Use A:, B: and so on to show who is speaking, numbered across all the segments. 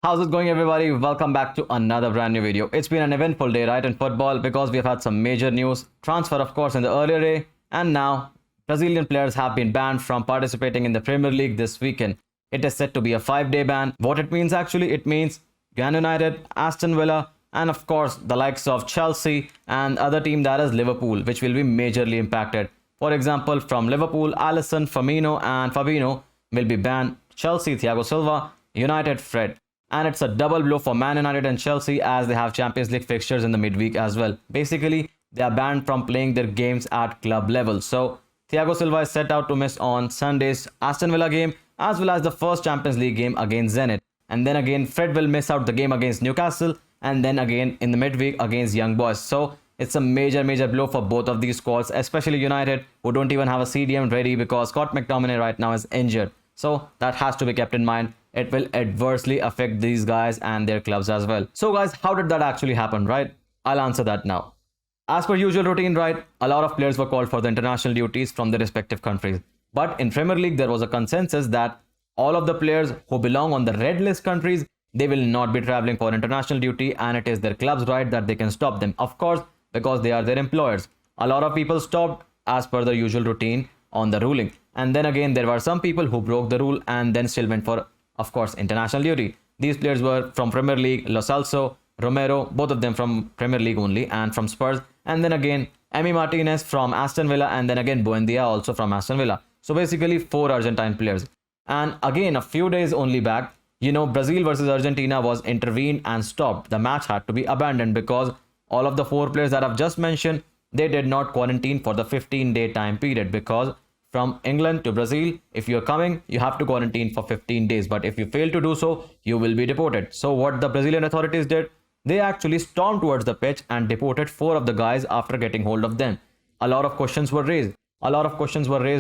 A: How's it going, everybody? Welcome back to another brand new video. It's been an eventful day, right, in football because we have had some major news. Transfer, of course, in the earlier day, and now Brazilian players have been banned from participating in the Premier League this weekend. It is said to be a 5-day ban. What it means actually, it means Man United, Aston Villa, and of course the likes of Chelsea and other team that is Liverpool, which will be majorly impacted. For example, from Liverpool, Alisson, Firmino, and Fabinho will be banned. Chelsea, Thiago Silva, United, Fred. And it's a double blow for Man United and Chelsea as they have Champions League fixtures in the midweek as well. Basically, they are banned from playing their games at club level. So, Thiago Silva is set out to miss on Sunday's Aston Villa game as well as the first Champions League game against Zenit. And then again, Fred will miss out the game against Newcastle and then again in the midweek against Young Boys. So, it's a major blow for both of these squads, especially United, who don't even have a CDM ready because Scott McTominay right now is injured. So, that has to be kept in mind. It will adversely affect these guys and their clubs as well. So guys, how did that actually happen, right? I'll answer that now. As per usual routine, right, a lot of players were called for the international duties from their respective countries. But in Premier League, there was a consensus that all of the players who belong on the red list countries, they will not be traveling for international duty, and it is their club's right that they can stop them. Of course, because they are their employers. A lot of people stopped as per the usual routine on the ruling. And then again, there were some people who broke the rule and then still went for, of course, international duty. These players were from Premier League, Lo Celso, Romero, both of them from Premier League only, and from Spurs. And then again, Emi Martinez from Aston Villa, and then again, Buendia also from Aston Villa. So basically, 4 Argentine players. And again, a few days only back, Brazil versus Argentina was intervened and stopped. The match had to be abandoned because all of the 4 players that I've just mentioned, they did not quarantine for the 15-day time period because from England to Brazil, if you're coming, you have to quarantine for 15 days. But if you fail to do so, you will be deported. So what the Brazilian authorities did, they actually stormed towards the pitch and deported 4 of the guys after getting hold of them. A lot of questions were raised.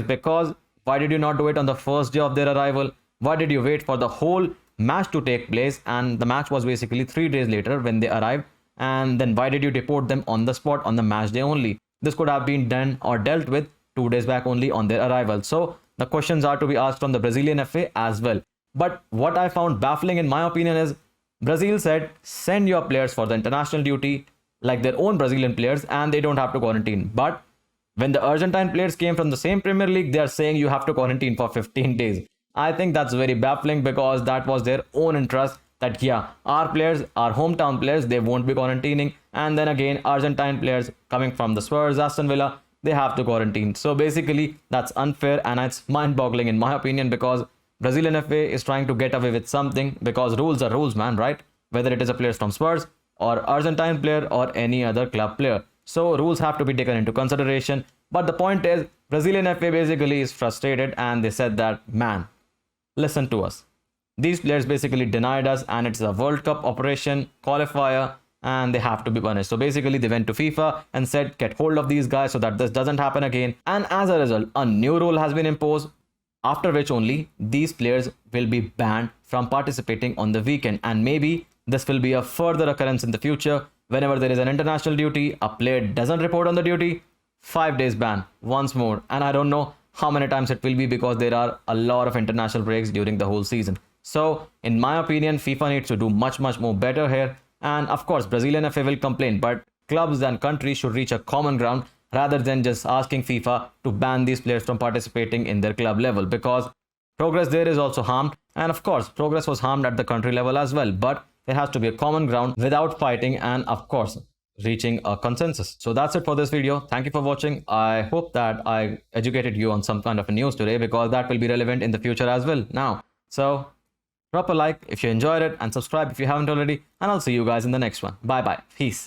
A: Because why did you not do it on the first day of their arrival? Why did you wait for the whole match to take place? And the match was basically 3 days later when they arrived. And then why did you deport them on the spot on the match day only? This could have been done or dealt with 2 days back only on their arrival. So the questions are to be asked from the Brazilian FA as well. But what I found baffling in my opinion is Brazil said send your players for the international duty like their own Brazilian players and they don't have to quarantine. But when the Argentine players came from the same Premier League, they are saying you have to quarantine for 15 days. I think that's very baffling because that was their own interest that yeah, our players, our hometown players, they won't be quarantining. And then again, Argentine players coming from the Spurs, Aston Villa, they have to quarantine. So basically, that's unfair and it's mind-boggling in my opinion because Brazilian FA is trying to get away with something because rules are rules, man, right? Whether it is a player from Spurs or Argentine player or any other club player. So rules have to be taken into consideration. But the point is, Brazilian FA basically is frustrated and they said that, man, listen to us. These players basically denied us and it's a World Cup operation qualifier and they have to be punished. So basically they went to FIFA and said get hold of these guys so that this doesn't happen again. And as a result, a new rule has been imposed after which only these players will be banned from participating on the weekend. And maybe this will be a further occurrence in the future. Whenever there is an international duty, a player doesn't report on the duty, 5 days ban once more. And I don't know how many times it will be because there are a lot of international breaks during the whole season. So in my opinion, FIFA needs to do much more better here. And of course, Brazilian FA will complain, but clubs and countries should reach a common ground rather than just asking FIFA to ban these players from participating in their club level because progress there is also harmed. And of course, progress was harmed at the country level as well. But there has to be a common ground without fighting and of course, reaching a consensus. So that's it for this video. Thank you for watching. I hope that I educated you on some kind of a news today because that will be relevant in the future as well now. So drop a like if you enjoyed it and subscribe if you haven't already. And I'll see you guys in the next one. Bye bye. Peace.